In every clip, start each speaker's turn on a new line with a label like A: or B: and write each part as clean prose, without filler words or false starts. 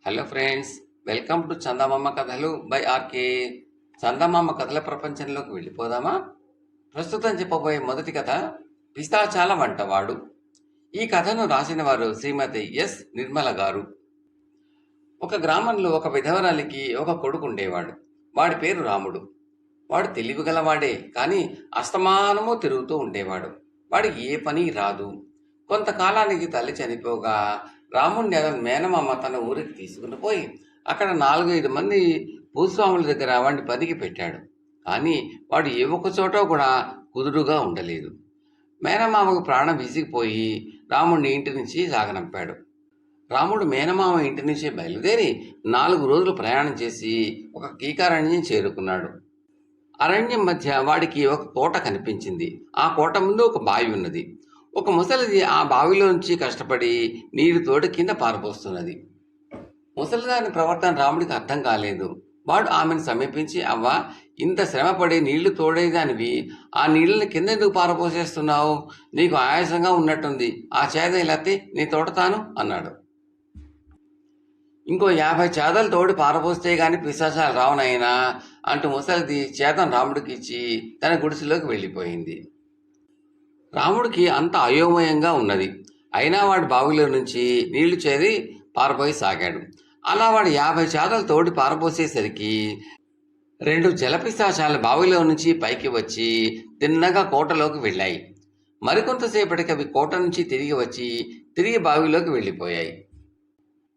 A: Hello friends, welcome to చందమామ కథలు by RK. చందమామ కథల ప్రపంచంలోకి వెళ్ళిపోదామా? ప్రస్తుతం చెప్పబోయే మొదటి కథ పిస్తాచాల వంటవాడు. ఈ కథను రాసిన వారు శ్రీమతి ఎస్ నిర్మల గారు. ఒక గ్రామంలో ఒక విధవరాలికి ఒక కొడుకు ఉండేవాడు. వాడి పేరు రాముడు. వాడు తెలివిగలవాడే, కానీ అస్తమానము తిరుగుతూ ఉండేవాడు. వాడికి ఏ పని రాదు. కొంతకాలానికి తల్లి చనిపోగా రాముడిని అతని మేనమామ తన ఊరికి తీసుకుని పోయి అక్కడ 4-5 మంది భూస్వాముల దగ్గర వాడిని పనికి పెట్టాడు. కానీ వాడు ఏ ఒక్క చోట కూడా కుదురుగా ఉండలేదు. మేనమామకు ప్రాణం విసిగిపోయి రాముడిని ఇంటి నుంచి సాగనంపాడు. రాముడు మేనమామ ఇంటి నుంచి బయలుదేరి 4 రోజులు ప్రయాణం చేసి ఒక కీకారణ్యం చేరుకున్నాడు. అరణ్యం మధ్య వాడికి ఒక కోట కనిపించింది. ఆ కోట ముందు ఒక బావి ఉన్నది. ఒక ముసలిది ఆ బావిలోంచి కష్టపడి నీరు తోటి కింద పారపోస్తున్నది. ముసలిదాని ప్రవర్తన రాముడికి అర్థం కాలేదు. వాడు ఆమెను సమీపించి, అవ్వ, ఇంత శ్రమపడి నీళ్లు తోడేదానివి ఆ నీళ్ళని కింద ఎందుకు పారపోసేస్తున్నావు? నీకు ఆయాసంగా ఉన్నట్టుంది. ఆ చేద ఇలాతే నీ తోడతాను అన్నాడు. ఇంకో 50 చేదలు తోడి పారపోస్తే గాని పిశాచాలు రావునైనా అంటూ ముసలిది చేదం రాముడికి ఇచ్చి తన గుడిసెలోకి వెళ్ళిపోయింది. రాముడికి అంత అయోమయంగా ఉన్నది. అయినా వాడు బావిలో నుంచి నీళ్లు చేరి పారబోయి సాగాడు. అలా వాడు 50 చేదలు తోడి పారబోసేసరికి 2 జలపిశాచాలు బావిలో నుంచి పైకి వచ్చి తిన్నగా కోటలోకి వెళ్ళాయి. మరికొంతసేపటికి అవి కోట నుంచి తిరిగి వచ్చి తిరిగి బావిలోకి వెళ్ళిపోయాయి.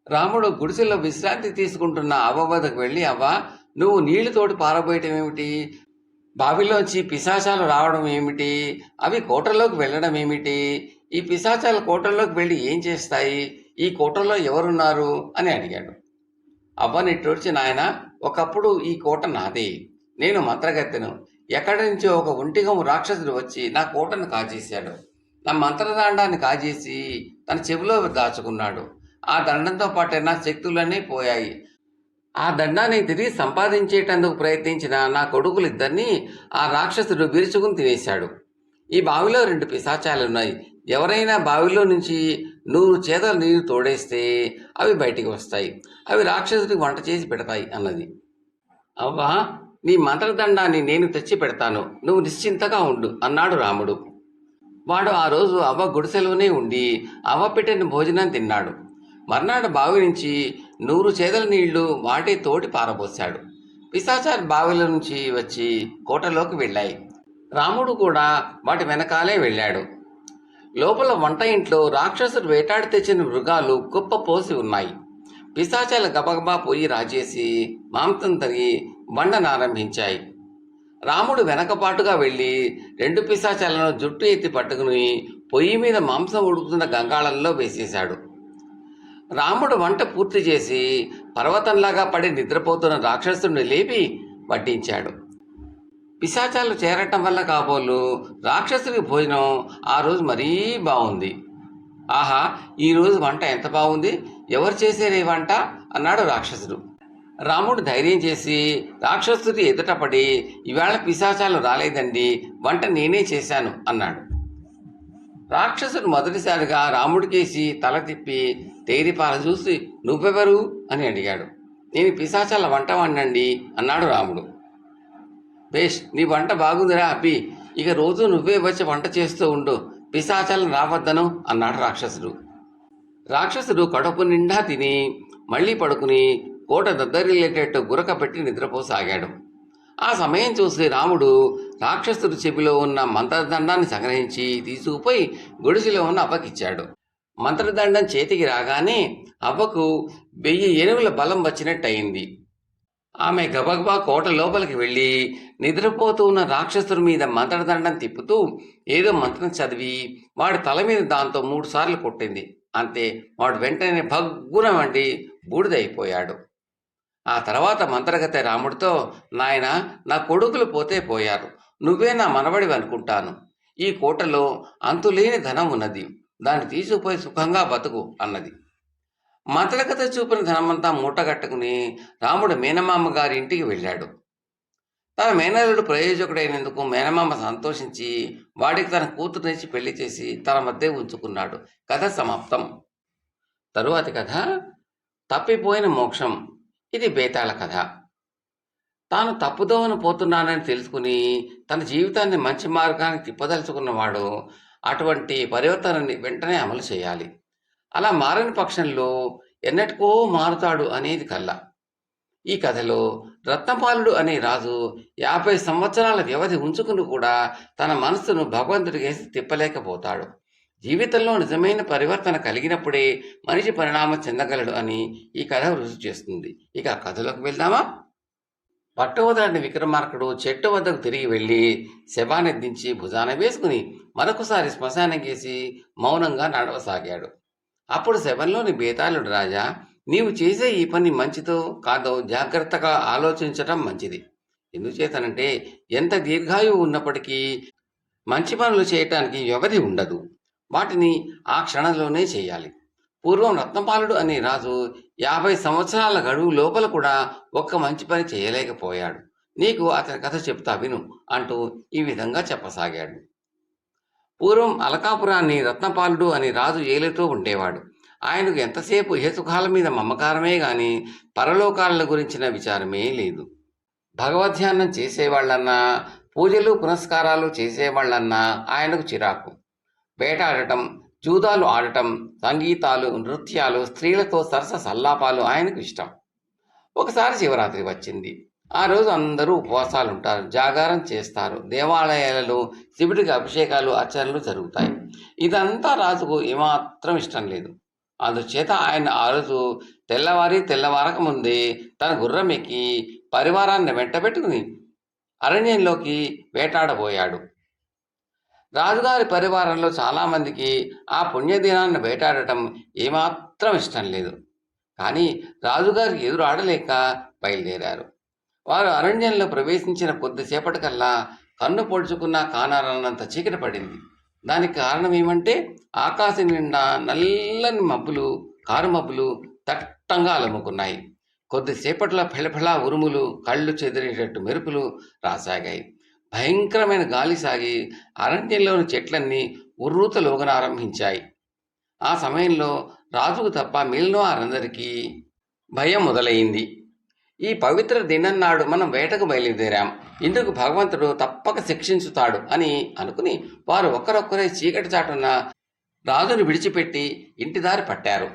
A: రాముడు గుడిసెలో విశ్రాంతి తీసుకుంటున్న అవ్వ వద్దకు వెళ్ళి, అవ్వ, నువ్వు నీళ్లు తోటి పారబోయటం ఏమిటి? బావిలోంచి పిశాచాలు రావడం ఏమిటి? అవి కోటలోకి వెళ్ళడం ఏమిటి? ఈ పిశాచాలు కోటలోకి వెళ్ళి ఏం చేస్తాయి? ఈ కోటలో ఎవరున్నారు అని అడిగాడు. అవ్వ నిట్టూర్చి, నాయన, ఒకప్పుడు ఈ కోట నాదే. నేను మంత్రగత్తెను. ఎక్కడి నుంచో ఒక ఒంటిగము రాక్షసుడు వచ్చి నా కోటను కాజేశాడు. నా మంత్రదండాన్ని కాజేసి తన చెవిలో దాచుకున్నాడు. ఆ దండంతో పాటే నా శక్తులన్నీ పోయాయి. ఆ దండాన్ని తిరిగి సంపాదించేటందుకు ప్రయత్నించిన నా కొడుకులిద్దరినీ ఆ రాక్షసుడు విరుచుకుని తినేశాడు. ఈ బావిలో 2 పిశాచాలున్నాయి. ఎవరైనా బావిలో నుంచి 100 చేదల నీరు తోడేస్తే అవి బయటికి వస్తాయి. అవి రాక్షసుడికి వంట చేసి పెడతాయి అన్నది. అవ్వా, నీ మంత్రదండాన్ని నేను తెచ్చి పెడతాను, నువ్వు నిశ్చింతగా ఉండు అన్నాడు రాముడు. వాడు ఆ రోజు అవ్వ గుడిసెలోనే ఉండి అవ్వ పెట్టిన భోజనం తిన్నాడు. మర్నాడు బావి నుంచి 100 చేదల నీళ్లు వాటి తోటి పారబోశాడు. పిశాచాలు బావిల నుంచి వచ్చి కోటలోకి వెళ్ళాయి. రాముడు కూడా వాటి వెనకాలే వెళ్ళాడు. లోపల వంట ఇంట్లో రాక్షసుడు వేటాడి తెచ్చిన మృగాలు కుప్ప పోసి ఉన్నాయి. పిశాచాలు గబగబా పొయ్యి రాజేసి మాంసం తరిగి వండనారంభించాయి. రాముడు వెనకపాటుగా వెళ్ళి 2 పిశాచాలను జుట్టు ఎత్తి పట్టుకుని పొయ్యి మీద మాంసం ఉడుకుతున్న గంగాళంలో వేసేశాడు. రాముడు వంట పూర్తి చేసి పర్వతంలాగా పడి నిద్రపోతున్న రాక్షసుడిని లేపి వడ్డించాడు. పిశాచాలు చేరటం వల్ల కాబోలు రాక్షసుడి భోజనం ఆ రోజు మరీ బాగుంది. ఆహా, ఈరోజు వంట ఎంత బాగుంది! ఎవరు చేసేరే వంట అన్నాడు రాక్షసుడు. రాముడు ధైర్యం చేసి రాక్షసుడి ఎదుటపడి, ఇవాళ పిశాచాలు రాలేదండి, వంట నేనే చేశాను అన్నాడు. రాక్షసుడు మొదటిసారిగా రాముడికేసి తల తిప్పి తేరిపాల చూసి, నువ్వెవరు అని అడిగాడు. నేను పిశాచాల వంట వండండి అన్నాడు రాముడు. బేష్, నీ వంట బాగుందిరా అబ్బి, ఇక రోజు నువ్వే వచ్చి వంట చేస్తూ ఉండు, పిశాచాలను రావద్దను అన్నాడు రాక్షసుడు. రాక్షసుడు కడుపు నిండా తిని మళ్ళీ పడుకుని కోట దద్దరిల్లేటట్టు గురక పెట్టి నిద్రపోసాగాడు. ఆ సమయం చూసి రాముడు రాక్షసుడి చెవిలో ఉన్న మంత్రదండాన్ని సంగ్రహించి తీసుకుపోయి గుడిసెలో ఉన్న అవ్వకిచ్చాడు. మంత్రదండం చేతికి రాగానే అవ్వకు 1000 ఏనుగుల బలం వచ్చినట్టయింది. ఆమె గబగబా కోట లోపలికి వెళ్ళి నిద్రపోతూ ఉన్న రాక్షసుడి మీద మంత్రదండం తిప్పుతూ ఏదో మంత్రం చదివి వాడి తల మీద దాంతో 3 సార్లు కొట్టింది. అంతే, వాడు వెంటనే భగ్గున వండి బూడిదైపోయాడు. ఆ తర్వాత మంత్రగత్తె రాముడితో, నాయన, నా కొడుకులు పోతే పోయారు, నువ్వే నా మనవడివి అనుకుంటాను. ఈ కోటలో అంతులేని ధనం ఉన్నది, దాన్ని తీసుకుపోయి సుఖంగా బతుకు అన్నది. మంత్రగత్తె చూపిన ధనమంతా మూటగట్టుకుని రాముడు మేనమామ గారి ఇంటికి వెళ్ళాడు. తన మేనల్లుడు ప్రయోజకుడైనందుకు మేనమామ సంతోషించి వాడికి తన కూతురునిచ్చి పెళ్లి చేసి తన మధ్య ఉంచుకున్నాడు. కథ సమాప్తం. తరువాతి కథ తప్పిపోయిన మోక్షం. ఇది బేతాళ కథ. తాను తప్పుదోవన పోతున్నానని తెలుసుకుని తన జీవితాన్ని మంచి మార్గానికి తిప్పదలుచుకున్నవాడు అటువంటి పరివర్తనని వెంటనే అమలు చేయాలి. అలా మారని పక్షంలో ఎన్నటికో మారుతాడు అనేది కల్లా. ఈ కథలో రత్నపాలుడు అనే రాజు 50 సంవత్సరాల వ్యవధి ఉంచుకుని కూడా తన మనస్సును భగవంతుడికేసి తిప్పలేకపోతాడు. జీవితంలో నిజమైన పరివర్తన కలిగినప్పుడే మనిషి పరిణామం చెందగలడు అని ఈ కథ రుజువు చేస్తుంది. ఇక కథలోకి వెళ్దామా? పట్టువదలని విక్రమార్కుడు చెట్టు వద్దకు తిరిగి వెళ్ళి శవాన్ని దించి భుజాన వేసుకుని మరొకసారి శ్మశానం గీసి మౌనంగా నడవసాగాడు. అప్పుడు శవంలోని బేతాళుడు, రాజా, నీవు చేసే ఈ పని మంచిదో కాదో జాగ్రత్తగా ఆలోచించటం మంచిది. ఎందుచేతనంటే ఎంత దీర్ఘాయువు ఉన్నప్పటికీ మంచి పనులు చేయటానికి వ్యవధి ఉండదు. వాటిని ఆ క్షణంలోనే చేయాలి. పూర్వం రత్నపాలుడు అనే రాజు 50 సంవత్సరాల గడువు లోపల కూడా ఒక్క మంచి పని చేయలేకపోయాడు. నీకు అతని కథ చెప్తా విను అంటూ ఈ విధంగా చెప్పసాగాడు. పూర్వం అలకాపురాన్ని రత్నపాలుడు అని రాజు ఏలుతూ ఉండేవాడు. ఆయనకు ఎంతసేపు హేతుకాల మీద మమకారమే గాని పరలోకాల గురించిన విచారమే లేదు. భగవద్ధ్యానం చేసేవాళ్ళన్నా, పూజలు పునస్కారాలు చేసేవాళ్ళన్నా ఆయనకు చిరాకు. వేటాడటం, జూదాలు ఆడటం, సంగీతాలు, నృత్యాలు, స్త్రీలతో సరస సల్లాపాలు ఆయనకు ఇష్టం. ఒకసారి శివరాత్రి వచ్చింది. ఆ రోజు అందరూ ఉపవాసాలుంటారు, జాగారం చేస్తారు. దేవాలయాలలో శివుడికి అభిషేకాలు, అర్చనలు జరుగుతాయి. ఇదంతా రాజుకు ఏమాత్రం ఇష్టం లేదు. అందుచేత ఆయన ఆ రోజు తెల్లవారక ముందే తన గుర్రం ఎక్కి పరివారాన్ని వెంటబెట్టుకుని అరణ్యంలోకి వేటాడబోయాడు. రాజుగారి పరివారంలో చాలామందికి ఆ పుణ్యదినాన్ని వేటాడటం ఏమాత్రం ఇష్టం లేదు. కానీ రాజుగారికి ఎదురు ఆడలేక బయలుదేరారు. వారు అరణ్యంలో ప్రవేశించిన కొద్దిసేపటికల్లా కన్ను పొడుచుకున్నా కానారన్నంత చీకటి పడింది. దానికి కారణం ఏమంటే ఆకాశం నిండా నల్లని మబ్బులు, కారు మబ్బులు దట్టంగా అలముకున్నాయి. కొద్దిసేపట్లో ఫెళఫెళా ఉరుములు, కళ్ళు చెదిరేటట్టు మెరుపులు రాసాగాయి. భయంకరమైన గాలి సాగి అరణ్యంలోని చెట్లన్నీ ఉర్రూతలోగనారంభించాయి. ఆ సమయంలో రాజుకు తప్ప మిగిలిన వారందరికీ భయం మొదలైంది. ఈ పవిత్ర దినం నాడు మనం వేటకు బయలుదేరాం, ఇందుకు భగవంతుడు తప్పక శిక్షించుతాడు అని అనుకుని వారు ఒక్కరొక్కరే చీకటి చాటున రాజును విడిచిపెట్టి ఇంటిదారి పట్టారు.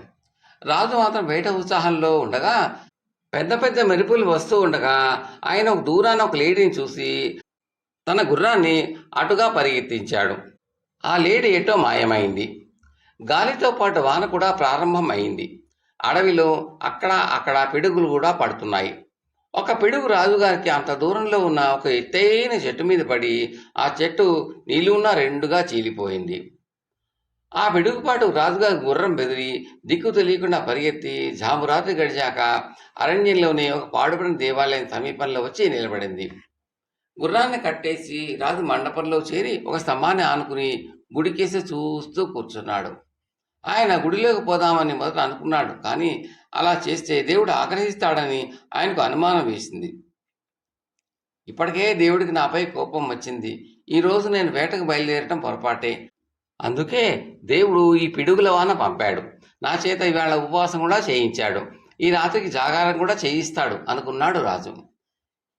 A: రాజు మాత్రం వేట ఉత్సాహంలో ఉండగా పెద్ద పెద్ద మెరుపులు వస్తూ ఉండగా ఆయన ఒక దూరాన ఒక లేడీని చూసి తన గుర్రాన్ని అటుగా పరిగెత్తించాడు. ఆ లేడీ ఎటో మాయమైంది. గాలితో పాటు వాన కూడా ప్రారంభం అయింది. అడవిలో అక్కడ పిడుగులు కూడా పడుతున్నాయి. ఒక పిడుగు రాజుగారికి అంత దూరంలో ఉన్న ఒక ఎత్తైన చెట్టు మీద పడి ఆ చెట్టు నిలువున రెండుగా చీలిపోయింది. ఆ పిడుగుపాటు రాజుగారి గుర్రం బెదిరి దిక్కు తెలియకుండా పరిగెత్తి జామురాత్రి గడిచాక అరణ్యంలోనే ఒక పాడుపడిన దేవాలయం సమీపంలో వచ్చి నిలబడింది. గుర్రాన్ని కట్టేసి రాజు మండపంలో చేరి ఒక స్తంభాన్ని ఆనుకుని గుడికేసి చూస్తూ కూర్చున్నాడు. ఆయన గుడిలోకి పోదామని మొదట అనుకున్నాడు. కానీ అలా చేస్తే దేవుడు ఆగ్రహిస్తాడని ఆయనకు అనుమానం వేసింది. ఇప్పటికే దేవుడికి నాపై కోపం వచ్చింది. ఈరోజు నేను వేటకు బయలుదేరటం పొరపాటే. అందుకే దేవుడు ఈ పిడుగుల వాన పంపాడు. నా చేత ఇవాళ ఉపవాసం కూడా చేయించాడు. ఈ రాత్రికి జాగారం కూడా చేయిస్తాడు అనుకున్నాడు రాజు.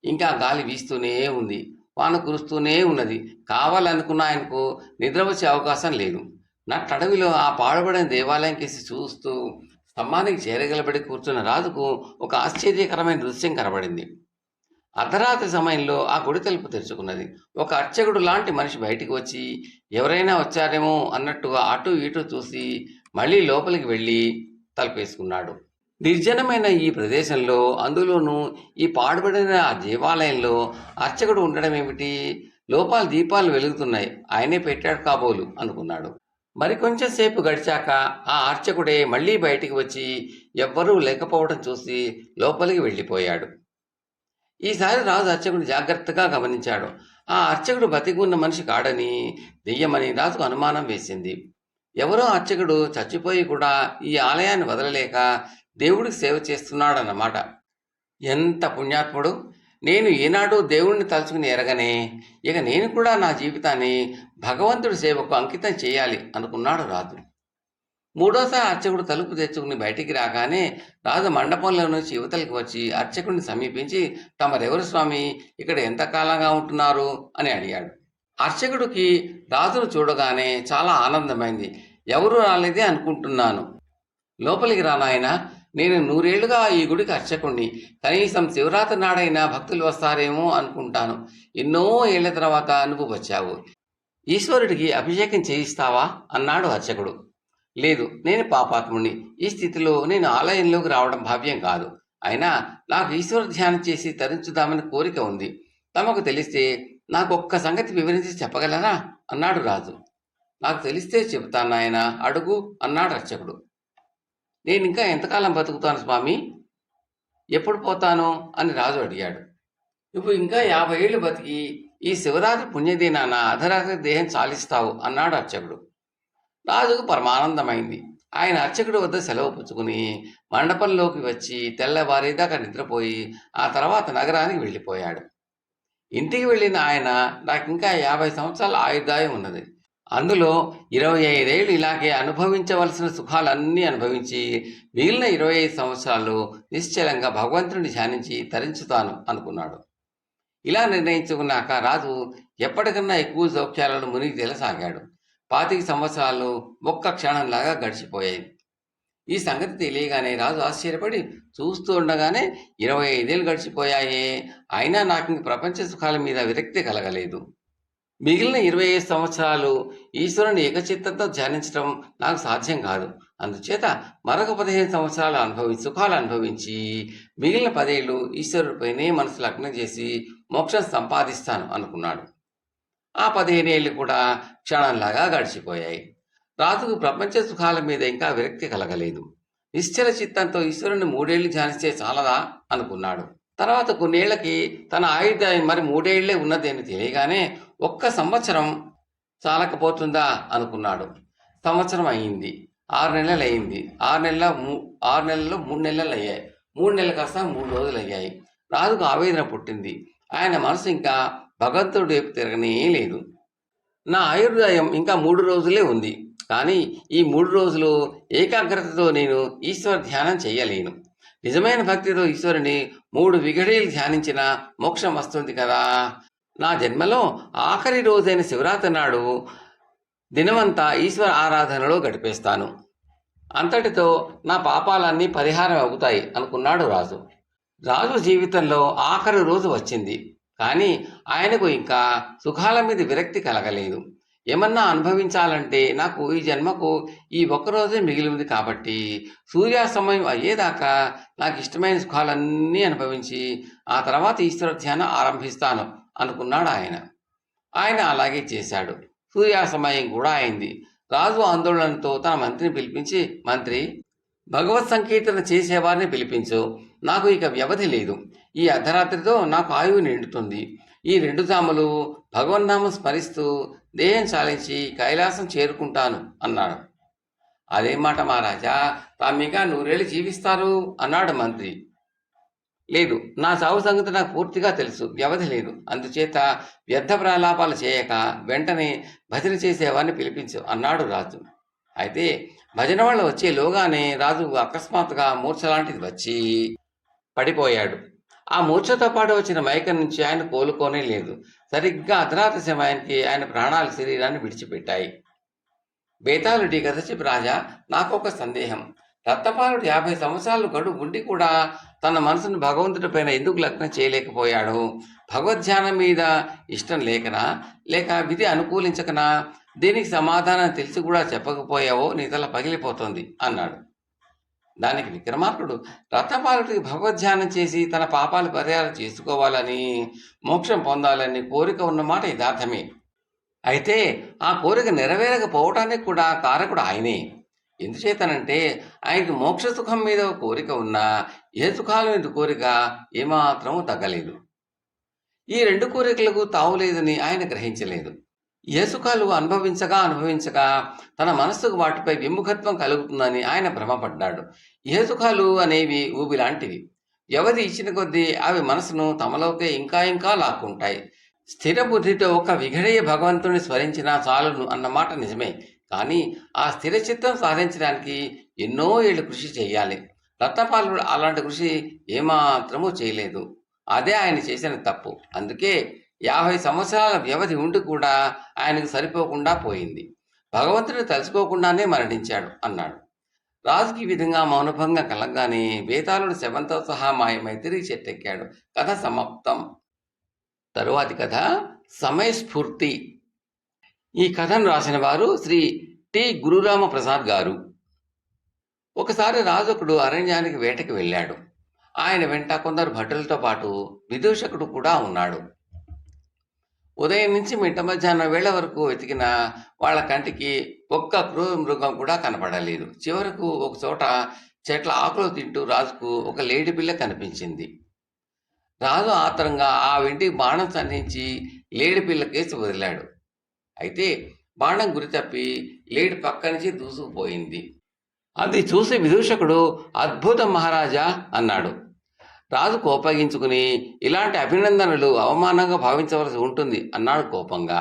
A: ఇంకా గాలి వీస్తూనే ఉంది, వాన కురుస్తూనే ఉన్నది. కావాలనుకున్న ఆయనకు నిద్ర వచ్చే అవకాశం లేదు. నట్టడవిలో ఆ పాడుబడిన దేవాలయం కేసి చూస్తూ స్తంభానికి చేరగలబడి కూర్చున్న రాజుకు ఒక ఆశ్చర్యకరమైన దృశ్యం కనబడింది. అర్ధరాత్రి సమయంలో ఆ గుడి తలుపు తెరుచుకున్నది. ఒక అర్చకుడు లాంటి మనిషి బయటికి వచ్చి ఎవరైనా వచ్చారేమో అన్నట్టుగా అటు ఇటు చూసి మళ్ళీ లోపలికి వెళ్ళి తలుపేసుకున్నాడు. నిర్జనమైన ఈ ప్రదేశంలో, అందులోనూ ఈ పాడుబడిన ఆ దేవాలయంలో అర్చకుడు ఉండడం ఏమిటి? లోపల దీపాలు వెలుగుతున్నాయి, ఆయనే పెట్టాడు కాబోలు అనుకున్నాడు. మరికొంచెం సేపు గడిచాక ఆ అర్చకుడే మళ్ళీ బయటికి వచ్చి ఎవ్వరూ లేకపోవడం చూసి లోపలికి వెళ్ళిపోయాడు. ఈసారి రాజు అర్చకుడు జాగ్రత్తగా గమనించాడు. ఆ అర్చకుడు బతికి ఉన్న మనిషి కాడని, దెయ్యమని రాజుకు అనుమానం వేసింది. ఎవరో అర్చకుడు చచ్చిపోయి కూడా ఈ ఆలయాన్ని వదలలేక దేవుడికి సేవ చేస్తున్నాడన్నమాట. ఎంత పుణ్యాత్ముడు! నేను ఈనాడు దేవుణ్ణి తలుచుకుని ఎరగనే, ఇక నేను కూడా నా జీవితాన్ని భగవంతుడి సేవకు అంకితం చేయాలి అనుకున్నాడు రాజు. మూడోసారి అర్చకుడు తలుపు తెచ్చుకుని బయటికి రాగానే రాజు మండపంలో నుంచి యువతలకి వచ్చి అర్చకుడిని సమీపించి, తమరెవరు స్వామి, ఇక్కడ ఎంతకాలంగా ఉంటున్నారు అని అడిగాడు. అర్చకుడికి రాజును చూడగానే చాలా ఆనందమైంది. ఎవరు రాలేదే అనుకుంటున్నాను, లోపలికి రా నాయనా, నేను 100 ఏళ్లుగా ఈ గుడికి అర్చకుణ్ణి. కనీసం శివరాత్రి నాడైనా భక్తులు వస్తారేమో అనుకుంటాను. ఎన్నో ఏళ్ల తర్వాత నువ్వు వచ్చావు. ఈశ్వరుడికి అభిషేకం చేయిస్తావా అన్నాడు అర్చకుడు. లేదు, నేను పాపాత్ముణ్ణి. ఈ స్థితిలో నేను ఆలయంలోకి రావడం భావ్యం కాదు. అయినా నాకు ఈశ్వర ధ్యానం చేసి తరించుదామని కోరిక ఉంది. తమకు తెలిస్తే నాకు ఒక్క సంగతి వివరించి చెప్పగలరా అన్నాడు రాజు. నాకు తెలిస్తే చెబుతాను నాయన, అడుగు అన్నాడు అర్చకుడు. నేను ఇంకా ఎంతకాలం బతుకుతాను స్వామి, ఎప్పుడు పోతాను అని రాజు అడిగాడు. నువ్వు ఇంకా 50 ఏళ్ళు బతికి ఈ శివరాత్రి పుణ్యదినాన అర్ధరాత్రి దేహం చాలిస్తావు అన్నాడు అర్చకుడు. రాజుకు పరమానందమైంది. ఆయన అర్చకుడి వద్ద సెలవు పుచ్చుకుని మండపంలోకి వచ్చి తెల్లవారేదాకా నిద్రపోయి ఆ తర్వాత నగరానికి వెళ్ళిపోయాడు. ఇంటికి వెళ్ళిన ఆయన, నాకింకా 50 సంవత్సరాల ఆయుర్దాయం ఉన్నది. అందులో 25 ఏళ్ళు ఇలాగే అనుభవించవలసిన సుఖాలన్నీ అనుభవించి మిగిలిన 25 సంవత్సరాలు నిశ్చలంగా భగవంతుడిని ధ్యానించి తరించుతాను అనుకున్నాడు. ఇలా నిర్ణయించుకున్నాక రాజు ఎప్పటికన్నా ఎక్కువ సౌఖ్యాలను మునిగి తేలసాగాడు. 25 సంవత్సరాలు ఒక్క క్షణంలాగా గడిచిపోయాయి. ఈ సంగతి తెలియగానే రాజు ఆశ్చర్యపడి చూస్తూ ఉండగానే 25 ఏళ్ళు గడిచిపోయాయే, అయినా నాకు ఇంక ప్రపంచ సుఖాల మీద విరక్తి కలగలేదు. మిగిలిన 25 సంవత్సరాలు ఈశ్వరుని ఏకచిత్తంతో ధ్యానించడం నాకు సాధ్యం కాదు. అందుచేత మరొక 15 సంవత్సరాలు సుఖాలు అనుభవించి మిగిలిన 10 ఏళ్ళు ఈశ్వరుడిపైనే మనసు లగ్నం చేసి మోక్షం సంపాదిస్తాను అనుకున్నాడు. ఆ 15 ఏళ్ళు కూడా క్షణంలాగా గడిచిపోయాయి. రాజుకు ప్రపంచ సుఖాల మీద ఇంకా విరక్తి కలగలేదు. నిశ్చల చిత్తంతో ఈశ్వరుని 3 ఏళ్ళు ధ్యానిస్తే చాలదా అనుకున్నాడు. తర్వాత కొన్నేళ్లకి తన ఆయుర్దాయం మరి 3 ఏళ్లే ఉన్నది అని తెలియగానే ఒక్క సంవత్సరం చాలకపోతుందా అనుకున్నాడు. సంవత్సరం అయింది, 6 నెలలు అయింది, 6 నెలల్లో 3 నెలలు అయ్యాయి, 3 నెలలు కాస్త 3 రోజులు అయ్యాయి. రాజుకు ఆవేదన పుట్టింది. ఆయన మనసు ఇంకా భగవంతుడి వైపు తిరగనే లేదు. నా ఆయుర్దాయం ఇంకా 3 రోజులే ఉంది, కానీ ఈ 3 రోజులు ఏకాగ్రతతో నేను ఈశ్వర ధ్యానం చేయలేను. నిజమైన భక్తితో ఈశ్వరుని 3 విఘడియలు ధ్యానించిన మోక్షం వస్తుంది కదా. నా జన్మలో ఆఖరి రోజైన శివరాత్రి నాడు దినమంతా ఈశ్వర ఆరాధనలో గడిపేస్తాను. అంతటితో నా పాపాలన్నీ పరిహారం అవుతాయి అనుకున్నాడు రాజు. రాజు జీవితంలో ఆఖరి రోజు వచ్చింది, కానీ ఆయనకు ఇంకా సుఖాల మీద విరక్తి కలగలేదు. ఏమన్నా అనుభవించాలంటే నాకు ఈ జన్మకు ఈ ఒక్కరోజే మిగిలి ఉంది కాబట్టి సూర్యాస్తమయం అయ్యేదాకా నాకు ఇష్టమైన సుఖాలన్నీ అనుభవించి ఆ తర్వాత ఈశ్వర ధ్యానం ఆరంభిస్తాను అనుకున్నాడు ఆయన. ఆయన అలాగే చేశాడు. సూర్యాస్తమయం కూడా అయింది. రాజు ఆందోళనతో తన మంత్రిని పిలిపించి, మంత్రి, భగవత్ సంకీర్తన చేసేవారిని పిలిపించు. నాకు ఇక వ్యవధి లేదు. ఈ అర్ధరాత్రితో నాకు ఆయువు నిండుతుంది. ఈ 2 జాములు భగవన్నామం స్మరిస్తూ దేహం చాలించి కైలాసం చేరుకుంటాను అన్నాడు. అదే మాట మహారాజా, తామిగా 100 ఏళ్ళు జీవిస్తారు అన్నాడు మంత్రి. లేదు, నా చావు సంగతి నాకు పూర్తిగా తెలుసు, వ్యవధి లేదు. అందుచేత వ్యర్థ ప్రలాపాలు చేయక వెంటనే భజన చేసేవారిని పిలిపించు అన్నాడు రాజు. అయితే భజన వాళ్ళు వచ్చేలోగానే రాజు అకస్మాత్తుగా మూర్ఛ లాంటిది వచ్చి పడిపోయాడు. ఆ మూర్ఛతో పాటు వచ్చిన మైకం నుంచి ఆయన కోలుకోనే లేదు. సరిగ్గా అర్ధరాత్రి సమయానికి ఆయన ప్రాణాలు శరీరాన్ని విడిచిపెట్టాయి. బేతాళుడి కథ చెప్పి, రాజా, నాకొక సందేహం. రత్నపాలుడు 50 సంవత్సరాలు గడువు ఉండి కూడా తన మనసును భగవంతుడి పైన ఎందుకు లగ్నం చేయలేకపోయాడు? భగవద్ధ్యానం మీద ఇష్టం లేకనా, లేక విధి అనుకూలించకనా? దీనికి సమాధానం తెలిసి కూడా చెప్పకపోయావో నీ తల పగిలిపోతుంది అన్నాడు. దానికి విక్రమార్కుడు, రత్నపాలుడికి భగవద్ధ్యానం చేసి తన పాపాలు పరిహారం చేసుకోవాలని, మోక్షం పొందాలని కోరిక ఉన్నమాట యథార్థమే. అయితే ఆ కోరిక నెరవేరకపోవటానికి కూడా కారకుడు ఆయనే. ఎందుచేతనంటే ఆయనకి మోక్ష సుఖం మీద కోరిక ఉన్నా ఏ సుఖాల మీద కోరిక ఏమాత్రమూ తగ్గలేదు. ఈ 2 కోరికలకు తావులేదని ఆయన గ్రహించలేదు. ఏ సుఖాలు అనుభవించగా తన మనస్సుకు వాటిపై విముఖత్వం కలుగుతుందని ఆయన భ్రమపడ్డాడు. ఏ సుఖాలు అనేవి ఊబిలాంటివి. వ్యవధి ఇచ్చిన కొద్దీ అవి మనసును తమలోకే ఇంకా ఇంకా లాక్కుంటాయి. స్థిర బుద్ధితో ఒక విఘడయ భగవంతుని స్మరించినా చాలును అన్నమాట నిజమే. కానీ ఆ స్థిర చిత్తం సాధించడానికి ఎన్నో ఏళ్ళు కృషి చేయాలి. రత్నపాలుడు అలాంటి కృషి ఏమాత్రమూ చేయలేదు. అదే ఆయన చేసిన తప్పు. అందుకే 50 సంవత్సరాల వ్యవధి ఉండి కూడా ఆయనకు సరిపోకుండా పోయింది. భగవంతుడిని తలుచుకోకుండానే మరణించాడు అన్నాడు. రాజుకి ఈ విధంగా మౌనభంగం కలగగానే బేతాళుడు శవంతో సహా మాయమై తిరిగి చెట్టెక్కాడు. కథ సమాప్తం. తరువాతి కథ సమయస్ఫూర్తి. ఈ కథను రాసిన వారు శ్రీ టి గురురామ ప్రసాద్ గారు. ఒకసారి రాజు ఒకడు అరణ్యానికి వేటకి వెళ్ళాడు. ఆయన వెంట కొందరు భటులతో పాటు విదూషకుడు కూడా ఉన్నాడు. ఉదయం నుంచి మిట్ట మధ్యాహ్నం వేళ వరకు వెతికినా వాళ్ళ కంటికి ఒక్క క్రూర మృగం కూడా కనపడలేదు. చివరకు ఒక చోట చెట్ల ఆకులు తింటూ రాజుకు ఒక లేడి పిల్ల కనిపించింది. రాజు ఆత్రంగా ఆ ఇంటికి బాణం సంధించి లేడి పిల్ల కేసి వదిలాడు. అయితే బాణం గురి తప్పి లేడి పక్క నుంచి దూసుకుపోయింది. అది చూసి విదూషకుడు అద్భుతం మహారాజా అన్నాడు. రాజు కోపగించుకుని ఇలాంటి అభినందనలు అవమానంగా భావించవలసి ఉంటుంది అన్నాడు కోపంగా.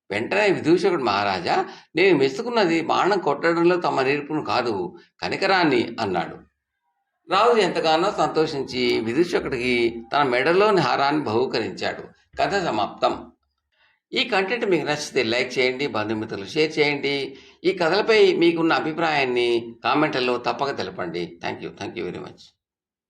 A: వెంటనే విదూషకుడు మహారాజా, నేను మెచ్చుకున్నది బాణం కొట్టడంలో తమ నేర్పును కాదు, కనికరాన్ని అన్నాడు. రాజు ఎంతగానో సంతోషించి విదూషకుడికి తన మెడలోని హారాన్ని బహూకరించాడు. కథ సమాప్తం. ఈ కంటెంట్ మీకు నచ్చితే లైక్ చేయండి, బంధుమిత్రులు షేర్ చేయండి. ఈ కథలపై మీకున్న అభిప్రాయాన్ని కామెంట్లలో తప్పక తెలపండి. Thank you very much.